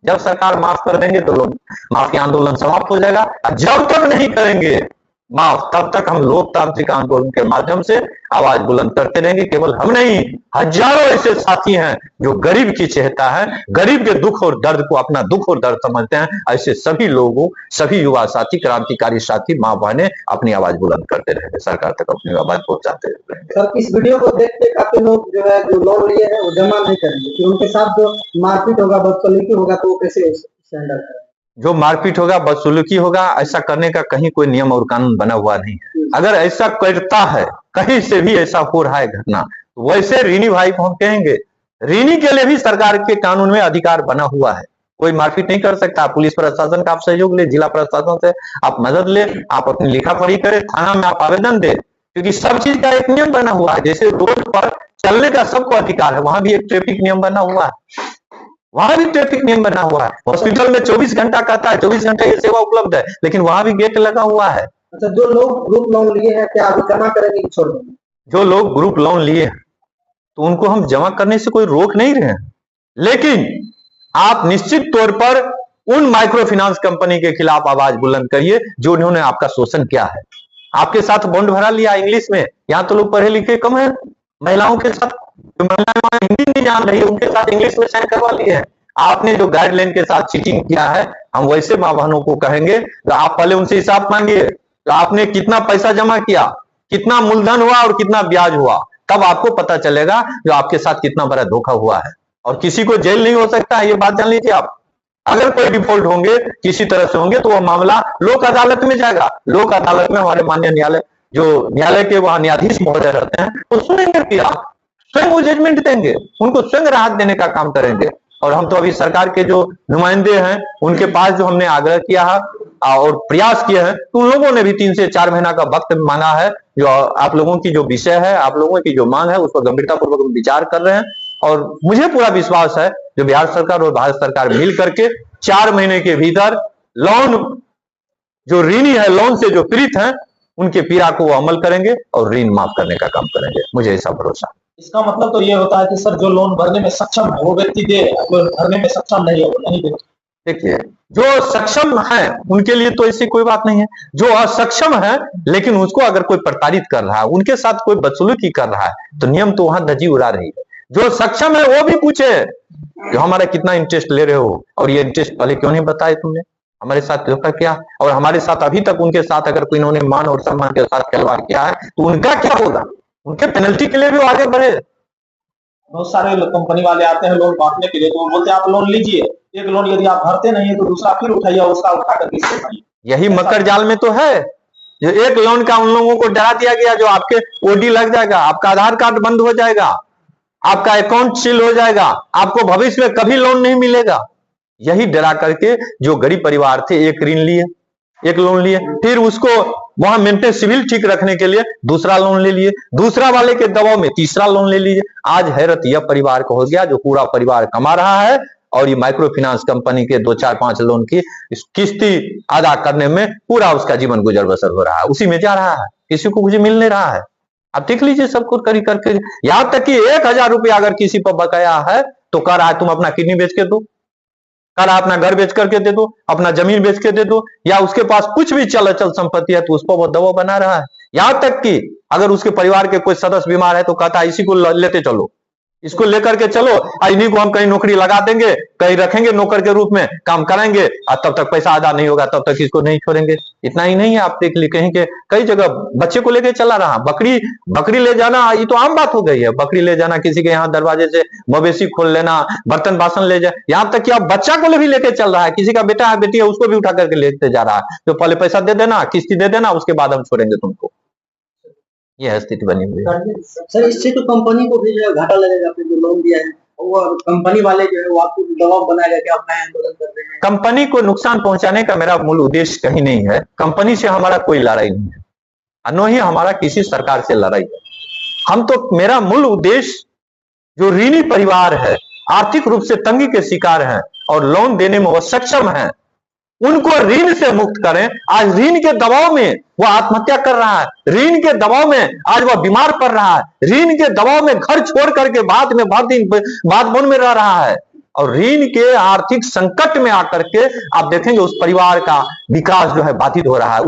जब सरकार माफ कर देंगे तो लोग माफी आंदोलन समाप्त हो जाएगा। जब तक नहीं करेंगे माफ, तब तक हम लोकतांत्रिक आंदोलन के माध्यम से आवाज बुलंद करते रहेंगे। केवल हम नहीं, हजारों ऐसे साथी हैं जो गरीब की चेहता है, गरीब के दुख और दर्द को अपना दुख और दर्द समझते हैं। ऐसे सभी लोगों, सभी युवा साथी, क्रांतिकारी साथी, माँ बहनें अपनी आवाज बुलंद करते रहेंगे, सरकार तक अपनी आवाज पहुंचाते रहेंगे। सर, इस वीडियो को देख के काफी लोग जो है जो लोन लिए हैं वो जमा नहीं करेंगे, फिर उनके साथ जो मारपीट होगा, बदसलूकी होगा, तो वो कैसे हैंडल करेंगे? जो मारपीट होगा, बदसलूकी होगा, ऐसा करने का कहीं कोई नियम और कानून बना हुआ नहीं है। अगर ऐसा करता है, कहीं से भी ऐसा हो रहा है घटना, तो वैसे रीनी भाई को हम कहेंगे, रीनी के लिए भी सरकार के कानून में अधिकार बना हुआ है। कोई मारपीट नहीं कर सकता। पुलिस प्रशासन का आप सहयोग ले, जिला प्रशासन से आप मदद ले, आप अपनी लिखा पढ़ी करें, थाना में आप आवेदन दे, क्योंकि सब चीज का एक नियम बना हुआ है। जैसे रोड पर चलने का सबको अधिकार है, वहां भी एक ट्रैफिक नियम बना हुआ है, वहां भी ट्रैफिक नियम बना हुआ है। हॉस्पिटल में 24 घंटा कहता है, 24 घंटे ये सेवा उपलब्ध है, लेकिन वहां भी गेट लगा हुआ है। अच्छा, जो लोग ग्रुप लोन लिए हैं, क्या अभी जमा करेंगे कि छोड़ देंगे? जो लोग ग्रुप लोन लिए हैं तो उनको हम जमा करने से कोई रोक नहीं रहे हैं, लेकिन आप निश्चित तौर पर उन माइक्रो फाइनेंस कंपनी के खिलाफ आवाज बुलंद करिए जो उन्होंने आपका शोषण किया है। आपके साथ बॉन्ड भरा लिया इंग्लिश में, यहाँ तो लोग पढ़े लिखे कम है, महिलाओं के साथ, जो महिलाएं हिंदी नहीं जान रही है उनके साथ इंग्लिश में साइन करवा लिए हैं। आपने जो गाइडलाइन के साथ चीटिंग किया है, हम वैसे माँ बहनों को कहेंगे तो आप पहले उनसे हिसाब मांगिए, तो आपने कितना पैसा जमा किया, कितना मूलधन हुआ और कितना ब्याज हुआ, तब आपको पता चलेगा जो आपके साथ कितना बड़ा धोखा हुआ है। और किसी को जेल नहीं हो सकता है, ये बात जान लीजिए आप। अगर कोई डिफॉल्ट होंगे, किसी तरह से होंगे, तो वह मामला लोक अदालत में जाएगा। लोक अदालत में हमारे माननीय न्यायालय, जो न्यायालय के वहां न्यायाधीश महोदय रहते हैं, वो सुनेंगे, कि आप स्वयं वो जजमेंट देंगे, उनको स्वयं राहत देने का काम करेंगे। और हम तो अभी सरकार के जो नुमाइंदे हैं उनके पास जो हमने आग्रह किया है और प्रयास किए हैं, तो उन लोगों ने भी 3 से 4 महीना का वक्त मांगा है। जो आप लोगों की जो विषय है, आप लोगों की जो मांग है, उस पर गंभीरता पूर्वक विचार कर रहे हैं। और मुझे पूरा विश्वास है जो बिहार सरकार और भारत सरकार मिल करके 4 महीने के भीतर लोन, जो ऋणी है, लोन से जो पीड़ित हैं, उनके पीड़ा को वो अमल करेंगे और ऋण माफ करने का काम करेंगे। मुझे ऐसा भरोसा। इसका मतलब तो ये होता है कि सर, जो लोन भरने में सक्षम है वो व्यक्ति दे, भरने में सक्षम नहीं है वो नहीं दे। देखिए, जो सक्षम है उनके लिए तो ऐसी कोई बात नहीं है। जो असक्षम है लेकिन उसको अगर कोई प्रताड़ित कर रहा है, उनके साथ कोई बदसलूकी कर रहा है, तो नियम तो वहां धज्जी उड़ा रही है। जो सक्षम है वो भी पूछे जो हमारा कितना इंटरेस्ट ले रहे हो, और ये इंटरेस्ट पहले क्यों नहीं बताए तुमने, हमारे साथ धोखा किया। और हमारे साथ अभी तक उनके साथ अगर कोई इन्होंने मान और सम्मान के साथ खिलवाड़ किया है, तो उनका क्या होगा, उनके पेनल्टी के लिए भी आगे बढ़े। बहुत सारे कंपनी वाले आते हैं लोन बांटने के लिए, तो वो बोलते हैं आप लोन लीजिए, एक लोन यदि आप भरते नहीं है तो दूसरा फिर उठाइए, उसका उठा करके इसको भरिए। यही मकर जाल में तो है, जो एक लोन का उन लोगों को डरा दिया गया, जो आपके ओडी लग जाएगा, आपका आधार कार्ड बंद हो जाएगा, आपका अकाउंट सील हो जाएगा, आपको भविष्य में कभी लोन नहीं मिलेगा। यही डरा करके जो गरीब परिवार थे, एक ऋण लिए, एक लोन लिए, फिर उसको वहां मेंटेनेंस सिविल ठीक रखने के लिए दूसरा लोन ले लिए, दूसरा वाले के दबाव में तीसरा लोन ले लीजिए। आज हैरत यह परिवार को हो गया जो पूरा परिवार कमा रहा है और ये माइक्रो फाइनेंस कंपनी के 2, 4, 5 लोन की किस्ती अदा करने में पूरा उसका जीवन गुजर बसर हो रहा है, उसी में जा रहा है, किसी को कुछ मिल नहीं रहा है। आप देख लीजिए सब कुछ करी करके, यहां तक कि 1000 रुपया अगर किसी पर बकाया है तो कह रहा है तुम अपना किडनी बेच के दो, कह रहा अपना घर बेच करके दे दो, अपना जमीन बेच के दे दो, या उसके पास कुछ भी चल अचल संपत्ति है तो उस पर वो दबाव बना रहा है। यहां तक कि अगर उसके परिवार के कोई सदस्य बीमार है तो कहता है इसी को लेते चलो, इसको लेकर के चलो, इन्हीं को हम कहीं नौकरी लगा देंगे, कहीं रखेंगे नौकर के रूप में, काम कराएंगे, और तब तक पैसा अदा नहीं होगा तब तक इसको नहीं छोड़ेंगे। इतना ही नहीं है, आप देख लीजिए कहीं के कई जगह बच्चे को लेके चला रहा, बकरी ले जाना, ये तो आम बात हो गई है। बकरी ले जाना, किसी के यहाँ दरवाजे से मवेशी खोल लेना, बर्तन बासन ले जाए, यहाँ तक कि आप बच्चा को भी लेके चल रहा है, किसी का बेटा है बेटी है उसको भी उठा करके लेते जा रहा है, तो पहले पैसा दे देना, किस्ती दे देना, उसके बाद हम छोड़ेंगे तुमको। यह स्थिति बनी हुई है। सर, इससे तो कंपनी को भी जो है घाटा लगेगा, आपने जो लोन दिया है, और कंपनी वाले जो है वो आपको दबाव बनाएगा कि आप नया आंदोलन कर रहे हैं। कंपनी को नुकसान पहुंचाने का मेरा मूल उद्देश्य कहीं नहीं है, कंपनी से हमारा कोई लड़ाई नहीं है, न ही हमारा किसी सरकार से लड़ाई है। हम तो, मेरा मूल उद्देश्य जो ऋणी परिवार है, आर्थिक रूप से तंगी के शिकार हैं और लोन देने में वो सक्षम है, उनको ऋण से मुक्त करें। आज ऋण के दबाव में वो आत्महत्या कर रहा है, ऋण के दबाव में आज वह बीमार पड़ रहा है, ऋण के दबाव में घर छोड़ करके बाद में बहुत दिन बाद वन में रह रहा है। और ऋण के आर्थिक संकट में आकर के आप देखेंगे उस परिवार का विकास जो है बाधित हो रहा है,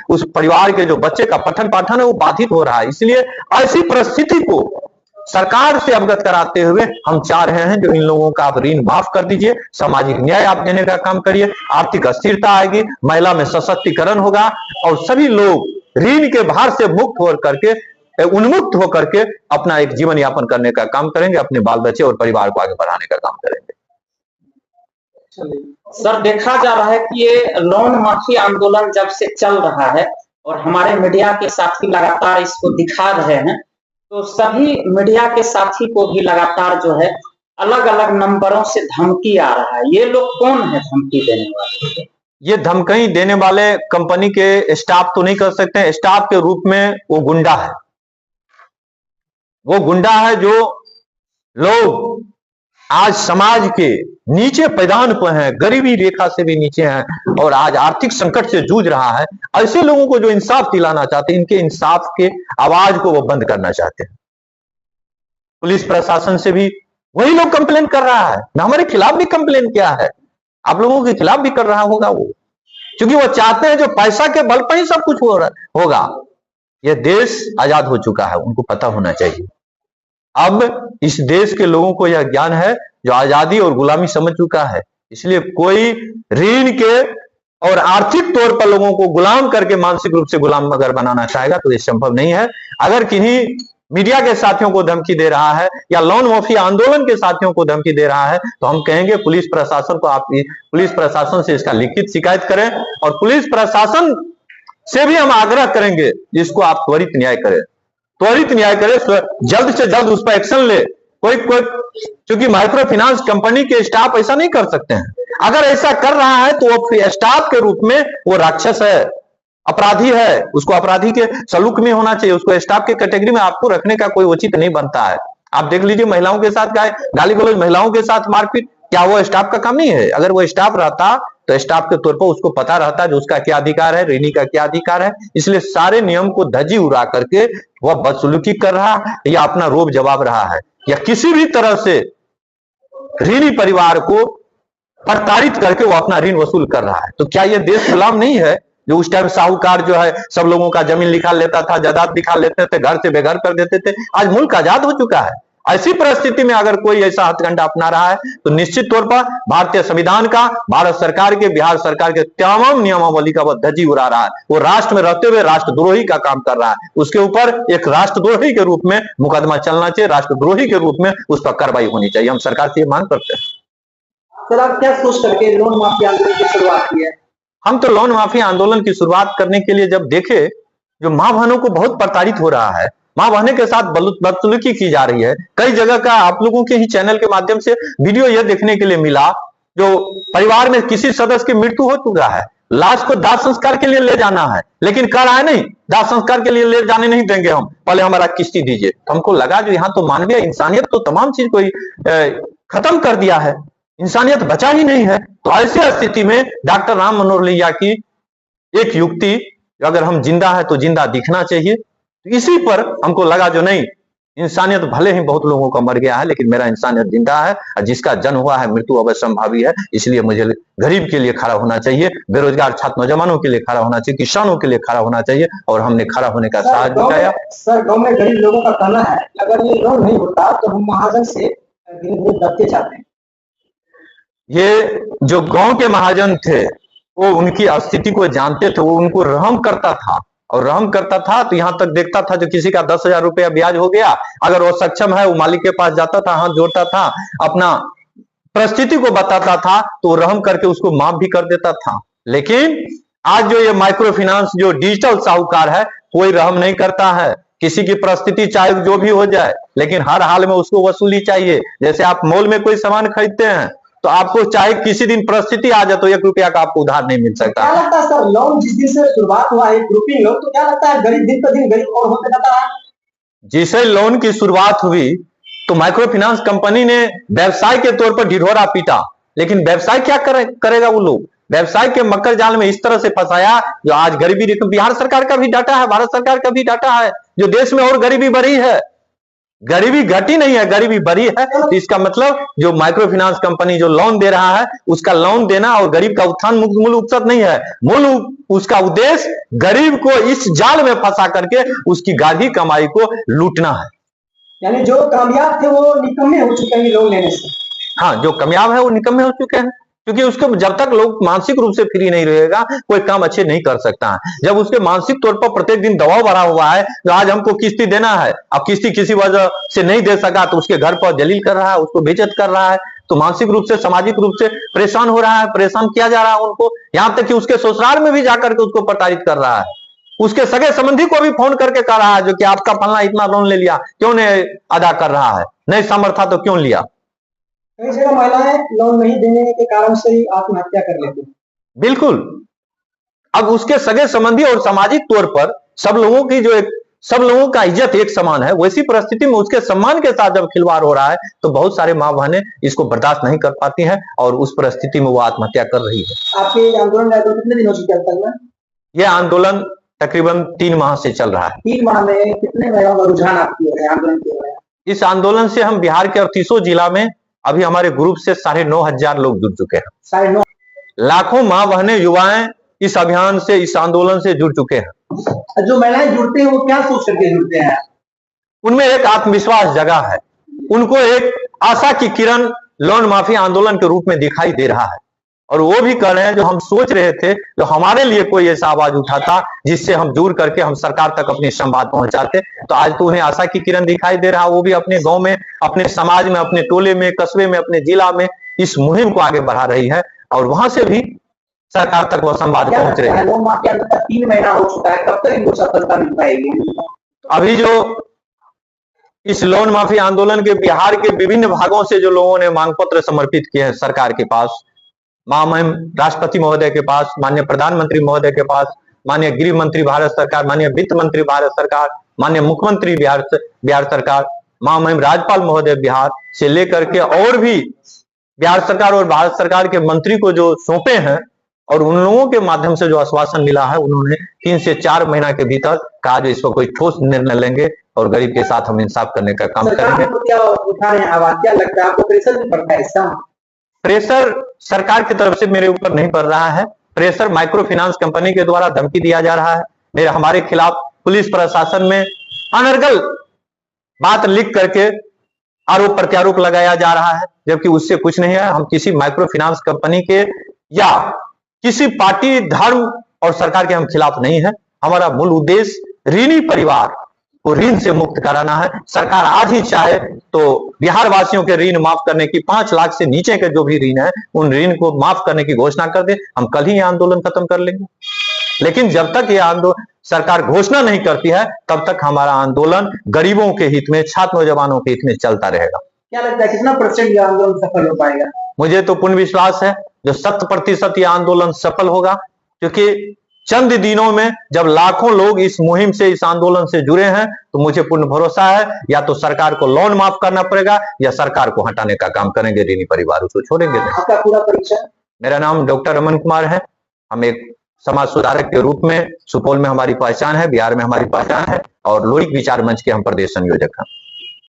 उस परिवार के जो बच्चे का पठन पाठन है वो बाधित हो रहा है। इसलिए ऐसी परिस्थिति को सरकार से अवगत कराते हुए हम चाह रहे हैं जो इन लोगों का आप ऋण माफ कर दीजिए, सामाजिक न्याय आप देने का काम करिए, आर्थिक स्थिरता आएगी, महिला में सशक्तिकरण होगा और सभी लोग ऋण के भार से मुक्त हो करके उन्मुक्त होकर के अपना एक जीवन यापन करने का काम करेंगे, अपने बाल बच्चे और परिवार को आगे बढ़ाने का काम करेंगे। सर, देखा जा रहा है कि ये लोन माफी आंदोलन जब से चल रहा है और हमारे मीडिया के साथी लगातार इसको दिखा रहे हैं, तो सभी मीडिया के साथी को भी लगातार जो है अलग अलग नंबरों से धमकी आ रहा है। ये लोग कौन है धमकी देने वाले? ये धमकी देने वाले कंपनी के स्टाफ तो नहीं कर सकते, स्टाफ के रूप में वो गुंडा है। वो गुंडा है जो लोग आज समाज के नीचे पैदान पर हैं, गरीबी रेखा से भी नीचे हैं और आज आर्थिक संकट से जूझ रहा है। ऐसे लोगों को जो इंसाफ दिलाना चाहते हैं, इनके इंसाफ के आवाज को वो बंद करना चाहते हैं। पुलिस प्रशासन से भी वही लोग कंप्लेन कर रहा है ना, हमारे खिलाफ भी कंप्लेन किया है, आप लोगों के खिलाफ भी कर रहा होगा वो, क्योंकि वो चाहते हैं जो पैसा के बल पर ही सब कुछ होगा। यह देश आजाद हो चुका है, उनको पता होना चाहिए। अब इस देश के लोगों को यह ज्ञान है जो आजादी और गुलामी समझ चुका है, इसलिए कोई ऋण के और आर्थिक तौर पर लोगों को गुलाम करके मानसिक रूप से गुलाम अगर बनाना चाहेगा तो ये संभव नहीं है। अगर किन्हीं मीडिया के साथियों को धमकी दे रहा है या लोन माफी आंदोलन के साथियों को धमकी दे रहा है तो हम कहेंगे पुलिस प्रशासन को, आप पुलिस प्रशासन से इसका लिखित शिकायत करें और पुलिस प्रशासन से भी हम आग्रह करेंगे जिसको आप त्वरित न्याय करें, त्वरित न्याय करें, जल्द से जल्द उस पर एक्शन ले। कोई क्योंकि माइक्रो फाइनेंस कंपनी के स्टाफ ऐसा नहीं कर सकते हैं। अगर ऐसा कर रहा है तो वो स्टाफ के रूप में वो राक्षस है, अपराधी है, उसको अपराधी के सलूक में होना चाहिए, उसको स्टाफ के कैटेगरी में आपको रखने का कोई उचित नहीं बनता है। आप देख लीजिए महिलाओं के साथ गाली गलौज, महिलाओं के साथ मारपीट, क्या वो स्टाफ का काम नहीं है? अगर वो स्टाफ रहता तो स्टाफ के तौर पर उसको पता रहता है जो उसका क्या अधिकार है, ऋणी का क्या अधिकार है। इसलिए सारे नियम को धज्जी उड़ा करके वह बदसलूकी कर रहा है या अपना रोब जवाब रहा है या किसी भी तरह से ऋणी परिवार को प्रताड़ित करके वो अपना ऋण वसूल कर रहा है। तो क्या यह देश गुलाम नहीं है? जो उस टाइम साहूकार जो है सब लोगों का जमीन लिखा लेता था, जायदाद लिखा लेते थे, घर से बेघर कर देते थे। आज मुल्क आजाद हो चुका है। ऐसी परिस्थिति में अगर कोई ऐसा हथकंडा अपना रहा है तो निश्चित तौर पर भारतीय संविधान का, भारत सरकार के, बिहार सरकार के तमाम नियमावली का वह धज्जी उड़ा रहा है। वो राष्ट्र में रहते हुए राष्ट्रद्रोही का काम कर रहा है। उसके ऊपर एक राष्ट्रद्रोही के रूप में मुकदमा चलना चाहिए, राष्ट्रद्रोही के रूप में उस पर कार्रवाई होनी चाहिए। हम सरकार से ये मांग करते हैं। सर, आप क्या सोच करके लोन माफी आंदोलन की शुरुआत की है? हम तो लोन माफी आंदोलन की शुरुआत करने के लिए जब देखे जो मां बहनों को बहुत प्रताड़ित हो रहा है, मां बहने के साथ बदसलूकी की जा रही है। कई जगह का आप लोगों के ही चैनल के माध्यम से वीडियो यह देखने के लिए मिला जो परिवार में किसी सदस्य की मृत्यु हो चुका है, लाश को दाह संस्कार के लिए ले जाना है, लेकिन कह रहा है नहीं, दाह संस्कार के लिए ले जाने नहीं देंगे, हम पहले हमारा किस्ती दीजिए। तो हमको लगा जो यहाँ तो मानवीय इंसानियत तो तमाम चीज को खत्म कर दिया है, इंसानियत बचा ही नहीं है। तो ऐसी स्थिति में डॉक्टर राम मनोहर लोहिया की एक युक्ति, अगर हम जिंदा है तो जिंदा दिखना चाहिए, तो इसी पर हमको लगा जो नहीं, इंसानियत भले ही बहुत लोगों का मर गया है लेकिन मेरा इंसानियत जिंदा है और जिसका जन्म हुआ है मृत्यु अवश्य संभावी है। इसलिए मुझे गरीब के लिए खड़ा होना चाहिए, बेरोजगार छात्र नौजवानों के लिए खड़ा होना चाहिए, किसानों के लिए खड़ा होना चाहिए और हमने खड़ा होने का साहस दिखाया। सर, गाँव में गरीब लोगों का कहना है अगर ये लोन नहीं होता तो हम महाजन से दबते जाते हैं। ये जो गांव के महाजन थे वो उनकी स्थिति को जानते थे, वो उनको रहम करता था और रहम करता था तो यहां तक देखता था जो किसी का 10,000 रुपया ब्याज हो गया, अगर वो सक्षम है वो मालिक के पास जाता था, हाथ जोड़ता था, अपना परिस्थिति को बताता था तो रहम करके उसको माफ भी कर देता था। लेकिन आज जो ये माइक्रो फाइनेंस जो डिजिटल साहूकार है, कोई रहम नहीं करता है। किसी की परिस्थिति चाहे जो भी हो जाए लेकिन हर हाल में उसको वसूली चाहिए। जैसे आप मॉल में कोई सामान खरीदते हैं तो आपको चाहे किसी दिन परिस्थिति आ जाए तो 1 रुपया का आपको उधार नहीं मिल सकता। क्या लगता है सर, लोन जिस दिन से शुरुआत हुआ है ग्रुपिंग लोन, तो क्या लगता है गरीब दिन पर दिन गरीब और होते जाता है? जिसे लोन की शुरुआत हुई तो माइक्रो फाइनेंस कंपनी ने व्यवसाय के तौर पर ढिढोरा पीटा, लेकिन व्यवसाय क्या करेगा वो लोग? व्यवसाय के मकर जाल में इस तरह से फंसाया जो आज गरीबी, बिहार सरकार का भी डाटा है, भारत सरकार का भी डाटा है, जो देश में और गरीबी बढ़ी है। गरीबी घटी नहीं है, गरीबी बढ़ी है। तो इसका मतलब जो माइक्रो फाइनेंस कंपनी जो लोन दे रहा है, उसका लोन देना और गरीब का उत्थान मूल उद्देश्य नहीं है। मूल उसका उद्देश्य गरीब को इस जाल में फंसा करके उसकी गाढ़ी कमाई को लूटना है। यानी जो कामयाब थे वो निकम्मे हो चुके हैं लोन लेने से। हाँ, जो कामयाब है वो निकम्मे हो चुके हैं, क्योंकि उसको जब तक लोग मानसिक रूप से फ्री नहीं रहेगा कोई काम अच्छे नहीं कर सकता है। जब उसके मानसिक तौर पर प्रत्येक दिन दबाव बढ़ा हुआ है, तो आज हमको किस्ती देना है, अब किस्ती किसी वजह से नहीं दे सका तो उसके घर पर जलील कर रहा है, उसको बेइज्जत कर रहा है, तो मानसिक रूप से सामाजिक रूप से परेशान हो रहा है, परेशान किया जा रहा है उनको। यहाँ तक कि उसके ससुराल में भी जाकर के उसको प्रताड़ित कर रहा है। उसके सगे संबंधी को भी फोन करके कह रहा है जो कि आपका फलना इतना लोन ले लिया, क्यों नहीं अदा कर रहा है, नहीं सामर्थ्य तो क्यों लिया। कई जगह महिलाएं लोन नहीं देने के कारण से ही आत्महत्या कर लेती हैं। बिल्कुल। अब उसके सगे संबंधी और सामाजिक तौर पर सब लोगों का इज्जत एक समान है, वैसी परिस्थिति में उसके सम्मान के साथ जब खिलवाड़ हो रहा है तो बहुत सारे माँ बहनें इसको बर्दाश्त नहीं कर पाती हैं और उस परिस्थिति में वो आत्महत्या कर रही है। आपके आंदोलन कितने दिनों से चलता है? यह आंदोलन तकरीबन 3 माह से चल रहा है। 3 माह में कितने महिलाओं का रुझान आपकी है आंदोलन के? इस आंदोलन से हम बिहार के 38 जिला में अभी हमारे ग्रुप से 9,500 लोग जुड़ चुके हैं। 9,500 लाखों माँ बहनें युवाएं इस अभियान से, इस आंदोलन से जुड़ चुके हैं। जो महिलाएं जुड़ते हैं वो क्या सोच करके जुड़ते हैं? उनमें एक आत्मविश्वास जगा है, उनको एक आशा की किरण लोन माफी आंदोलन के रूप में दिखाई दे रहा है और वो भी कह रहे हैं जो हम सोच रहे थे, जो हमारे लिए कोई ऐसा आवाज उठाता जिससे हम जुड़ करके हम सरकार तक अपनी संवाद पहुंचाते, तो आज तो उन्हें आशा की किरण दिखाई दे रहा। वो भी अपने गांव में, अपने समाज में, अपने टोले में, कस्बे में, अपने जिला में इस मुहिम को आगे बढ़ा रही है और वहां से भी सरकार तक वो संवाद पहुंच रहे हैं। लोन माफी आंदोलन 3 महीना हो चुका है, कब तक इनको सफलता मिल पाएगी? अभी जो इस लोन माफी आंदोलन के बिहार के विभिन्न भागों से जो लोगों ने मांग पत्र समर्पित किए हैं सरकार के पास, महामहिम राष्ट्रपति महोदय के पास, माननीय प्रधानमंत्री महोदय के पास, माननीय गृह मंत्री भारत सरकार, माननीय वित्त मंत्री भारत सरकार, माननीय मुख्यमंत्री बिहार सरकार, महामहिम राज्यपाल महोदय बिहार से लेकर के और भी बिहार सरकार और भारत सरकार के मंत्री को जो सौंपे हैं और उन लोगों के माध्यम से जो आश्वासन मिला है, उन्होंने 3 से 4 महीना के भीतर कहा जो इस पर कोई ठोस निर्णय लेंगे और गरीब के साथ हम इंसाफ करने का काम करेंगे। क्या लगता है आपको प्रेशर भी पड़ता है इसका? प्रेशर सरकार की तरफ से मेरे ऊपर नहीं पड़ रहा है, प्रेशर माइक्रो फाइनेंस कंपनी के द्वारा धमकी दिया जा रहा है। हमारे खिलाफ पुलिस प्रशासन में अनर्गल बात लिख करके आरोप प्रत्यारोप लगाया जा रहा है, जबकि उससे कुछ नहीं है। हम किसी माइक्रो फाइनेंस कंपनी के या किसी पार्टी, धर्म और सरकार के हम खिलाफ नहीं है। हमारा मूल उद्देश्य ऋणी परिवार को ऋण से मुक्त कराना है। सरकार आज ही चाहे तो बिहार वासियों के ऋण माफ करने की, 5 लाख से नीचे के जो भी ऋण है उन ऋण को माफ करने की घोषणा कर दे, हम कल ही ये आंदोलन खत्म कर लेंगे। लेकिन जब तक ये आंदोलन सरकार घोषणा नहीं करती है तब तक हमारा आंदोलन गरीबों के हित में, छात्र नौजवानों के हित में चलता रहेगा। क्या लगता है कितना % ये आंदोलन सफल हो पाएगा? मुझे तो पूर्ण विश्वास है जो 100% ये आंदोलन सफल होगा, क्योंकि चंद दिनों में जब लाखों लोग इस मुहिम से, इस आंदोलन से जुड़े हैं, तो मुझे पूर्ण भरोसा है या तो सरकार को लोन माफ करना पड़ेगा या सरकार को हटाने का काम करेंगे, ऋणी परिवार उसको छोड़ेंगे नहीं। आपका पूरा परिचय? मेरा नाम डॉक्टर रमन कुमार है। हम एक समाज सुधारक के रूप में सुपौल में हमारी पहचान है, बिहार में हमारी पहचान है और लोहित विचार मंच के हम प्रदेश संयोजक हैं।